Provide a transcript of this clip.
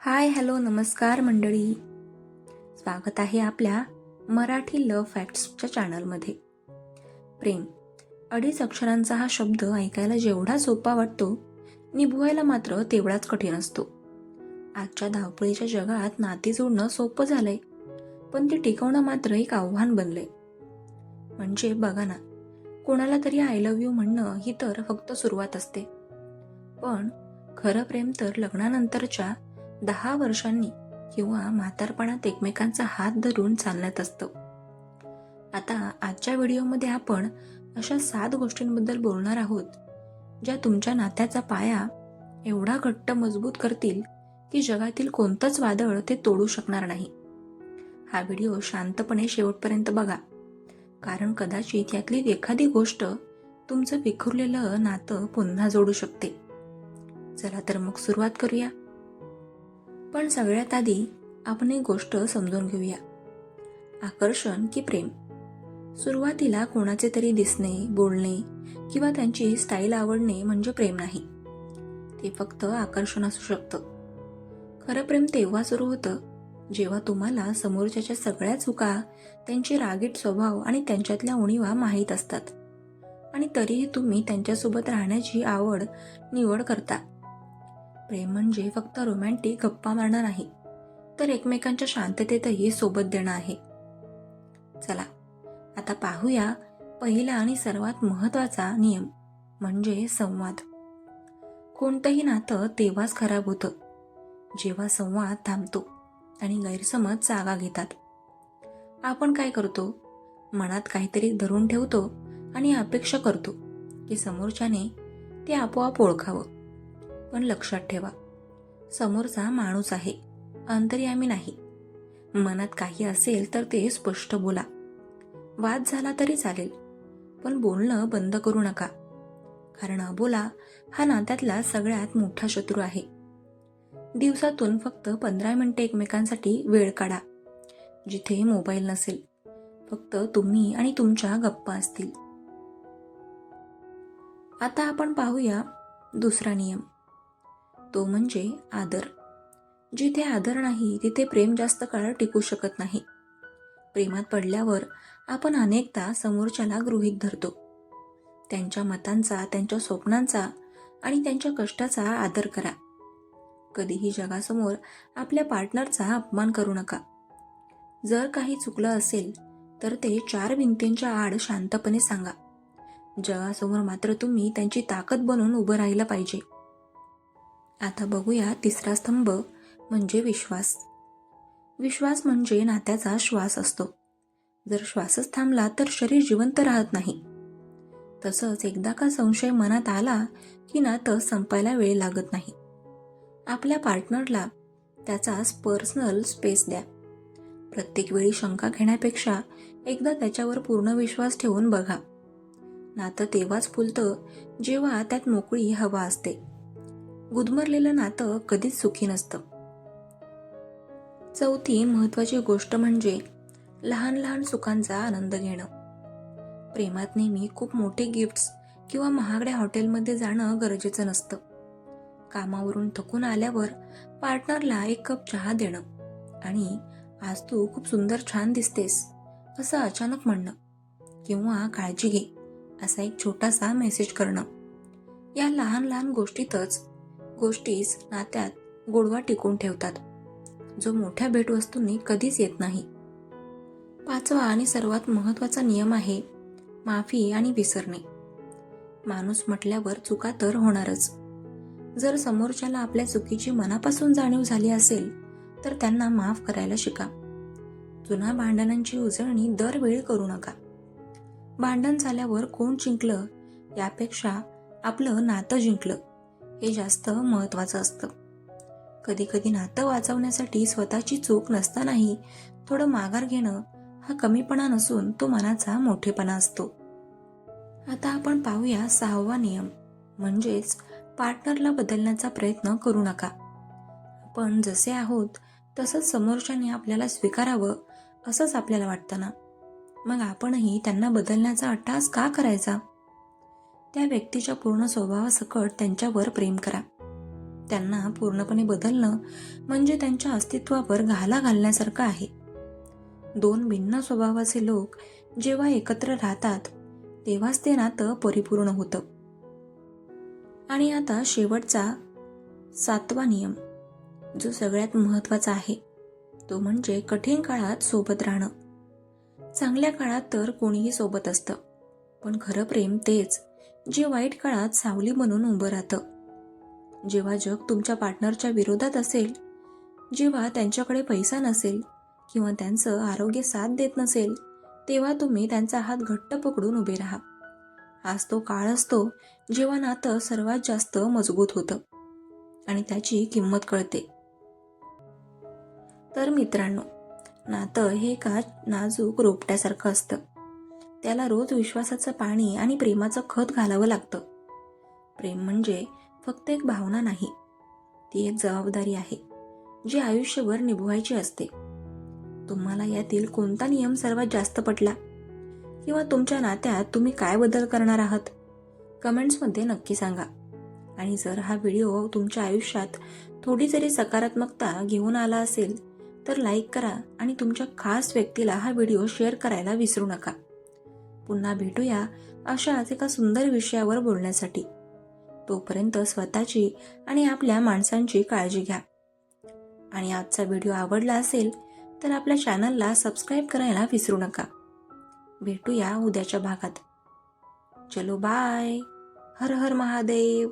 Hi hello नमस्कार मंडळी. स्वागत आहे आपल्या मराठी लव्ह फॅक्ट्सच्या चॅनलमध्ये. प्रेम अडीच अक्षरांचा हा शब्द ऐकायला जेवढा सोपा वाटतो, निभवायला मात्र तेवढाच कठीण असतो. आजच्या धावपळीच्या जगात नाती जोडणं सोपं झालंय, पण ती टिकवणं मात्र एक आव्हान बनलंय. म्हणजे बघा ना, कोणाला तरी आय लव्ह यू म्हणणं ही तर फक्त सुरुवात असते, पण खरं प्रेम तर लग्नानंतरच्या 10 वर्षांनी किंवा म्हातारपणात एकमेकांचा हात धरून चालण्यात असतं. आता आजच्या व्हिडिओमध्ये आपण अशा 7 गोष्टींबद्दल बोलणार आहोत, ज्या तुमच्या नात्याचा पाया एवढा घट्ट मजबूत करतील की जगातील कोणतंच वादळ ते तोडू शकणार नाही. हा व्हिडिओ शांतपणे शेवटपर्यंत बघा, कारण कदाचित यातली एखादी गोष्ट तुमचं विखुरलेलं नातं पुन्हा जोडू शकते. चला तर मग सुरुवात करूया. पण सगळ्यात आधी आपण एक गोष्ट समजून घेऊया. आकर्षण की प्रेम? सुरुवातीला कोणाचे तरी दिसणे, बोलणे किंवा त्यांची स्टाईल आवडणे म्हणजे प्रेम नाही. ते फक्त आकर्षण असू शकतं. खरं प्रेम तेव्हा सुरू होतं जेव्हा तुम्हाला समोरच्याच्या सगळ्या चुका, त्यांचे रागीट स्वभाव आणि त्यांच्यातल्या उणीवा माहीत असतात, आणि तरीही तुम्ही त्यांच्यासोबत राहण्याची निवड करता. प्रेम म्हणजे फक्त रोमॅन्टिक गप्पा मारणं नाही, तर एकमेकांच्या शांततेतही सोबत देणं आहे. चला आता पाहूया पहिला आणि सर्वात महत्त्वाचा नियम, म्हणजे संवाद. कोणतंही नातं तेव्हाच खराब होतं जेव्हा संवाद थांबतो आणि गैरसमज जागा घेतात. आपण काय करतो? मनात काहीतरी धरून ठेवतो आणि अपेक्षा करतो की समोरच्याने ते आपोआप ओळखावं. पण लक्षात ठेवा, समोरचा माणूस आहे, अंतर्यामी नाही. मनात काही असेल तर ते स्पष्ट बोला. वाद झाला तरी चालेल, पण बोलणं बंद करू नका, कारण अबोला हा नात्यातला सगळ्यात मोठा शत्रू आहे. दिवसातून फक्त 15 मिनिटे एकमेकांसाठी वेळ काढा, जिथे मोबाईल नसेल, फक्त तुम्ही आणि तुमच्या गप्पा असतील. आता आपण पाहूया दुसरा नियम, तो म्हणजे आदर. जिथे आदर नाही तिथे प्रेम जास्त काळ टिकू शकत नाही. प्रेमात पडल्यावर आपण अनेकदा समोरच्याला गृहीत धरतो. त्यांच्या मतांचा, त्यांच्या स्वप्नांचा आणि त्यांच्या कष्टाचा आदर करा. कधीही जगासमोर आपल्या पार्टनरचा अपमान करू नका. जर काही चुकलं असेल तर ते 4 भिंतींच्या आड शांतपणे सांगा. जगासमोर मात्र तुम्ही त्यांची ताकद बनून उभं राहिलं पाहिजे. आता बघूया तिसरा स्तंभ, म्हणजे विश्वास. विश्वास म्हणजे नात्याचा श्वास असतो. जर श्वासच थांबला तर शरीर जिवंत राहत नाही. तसंच एकदा का संशय मनात आला की नातं संपायला वेळ लागत नाही. आपल्या पार्टनरला त्याचा पर्सनल स्पेस द्या. प्रत्येक वेळी शंका घेण्यापेक्षा एकदा त्याच्यावर पूर्ण विश्वास ठेवून बघा. नातं तेव्हाच फुलतं जेव्हा त्यात मोकळी हवा असते. गुदमरलेलं नातं कधीच सुखी नसतं. चौथी महत्त्वाची गोष्ट म्हणजे लहान लहान सुखांचा आनंद घेणं. प्रेमात नेहमी खूप मोठे गिफ्ट्स किंवा महागड्या हॉटेलमध्ये जाणं गरजेचं नसतं. कामावरून थकून आल्यावर पार्टनरला एक कप चहा देणं आणि आज तू खूप सुंदर छान दिसतेस असं अचानक म्हणणं, किंवा काळजी घे असा एक छोटासा मेसेज करणं, या लहान लहान गोष्टीच नात्यात गोडवा टिकून ठेवतात, जो मोठ्या भेटवस्तूंनी कधीच येत नाही. पाचवा आणि सर्वात महत्त्वाचा नियम आहे माफी आणि विसरणे. माणूस म्हटल्यावर चुका तर होणारच. जर समोरच्याला आपल्या चुकीची मनापासून जाणीव झाली असेल तर त्यांना माफ करायला शिका. जुन्या भांडणांची उजळणी दरवेळी करू नका. भांडण झाल्यावर कोण जिंकलं यापेक्षा आपलं नातं जिंकलं हे जास्त महत्त्वाचं असतं. कधी कधी नातं वाचवण्यासाठी स्वतःची चूक नसतानाही थोडं माघार घेणं हा कमीपणा नसून तो मनाचा मोठेपणा असतो. आता आपण पाहूया 6वा नियम, म्हणजेच पार्टनरला बदलण्याचा प्रयत्न करू नका. आपण जसे आहोत तसंच समोरच्याने आपल्याला स्वीकारावं असंच आपल्याला वाटतं ना, मग आपणही त्यांना बदलण्याचा अट्टाहास का करायचा? त्या व्यक्तीच्या पूर्ण स्वभावासकट त्यांच्यावर प्रेम करा. त्यांना पूर्णपणे बदलणं म्हणजे त्यांच्या अस्तित्वावर घाला घालण्यासारखं आहे. दोन भिन्न स्वभावाचे लोक जेव्हा एकत्र राहतात तेव्हाच ते नातं परिपूर्ण होतं. आणि आता शेवटचा 7वा नियम, जो सगळ्यात महत्त्वाचा आहे, तो म्हणजे कठीण काळात सोबत राहणं. चांगल्या काळात तर कोणीही सोबत असतं, पण खरं प्रेम तेच जे वाईट काळात सावली बनून उभं राहतं. जेव्हा जग तुमच्या पार्टनरच्या विरोधात असेल, जेव्हा त्यांच्याकडे पैसा नसेल किंवा त्यांचं आरोग्य साथ देत नसेल, तेव्हा तुम्ही त्यांचा हात घट्ट पकडून उभे राहा. हाच तो काळ असतो जेव्हा नातं सर्वात जास्त मजबूत होतं आणि त्याची किंमत कळते. तर मित्रांनो, नातं हे एका नाजूक रोपट्यासारखं असतं. त्याला रोज विश्वासाचं पाणी आणि प्रेमाचं खत घालावं लागतं. प्रेम म्हणजे फक्त एक भावना नाही, ती एक जबाबदारी आहे जी आयुष्यभर निभवायची असते. तुम्हाला यातील कोणता नियम सर्वात जास्त पटला किंवा तुमच्या नात्यात तुम्ही काय बदल करणार आहात, कमेंट्समध्ये नक्की सांगा. आणि जर हा व्हिडिओ तुमच्या आयुष्यात थोडी जरी सकारात्मकता घेऊन आला असेल तर लाईक करा आणि तुमच्या खास व्यक्तीला हा व्हिडिओ शेअर करायला विसरू नका. पुन्हा भेटूया अशाच एका सुंदर विषयावर बोलण्यासाठी. तोपर्यंत स्वतःची आणि आपल्या माणसांची काळजी घ्या. आणि आजचा व्हिडिओ आवडला असेल तर आपल्या चॅनलला सबस्क्राईब करायला विसरू नका. भेटूया उद्याच्या भागात. चलो बाय. हर हर महादेव.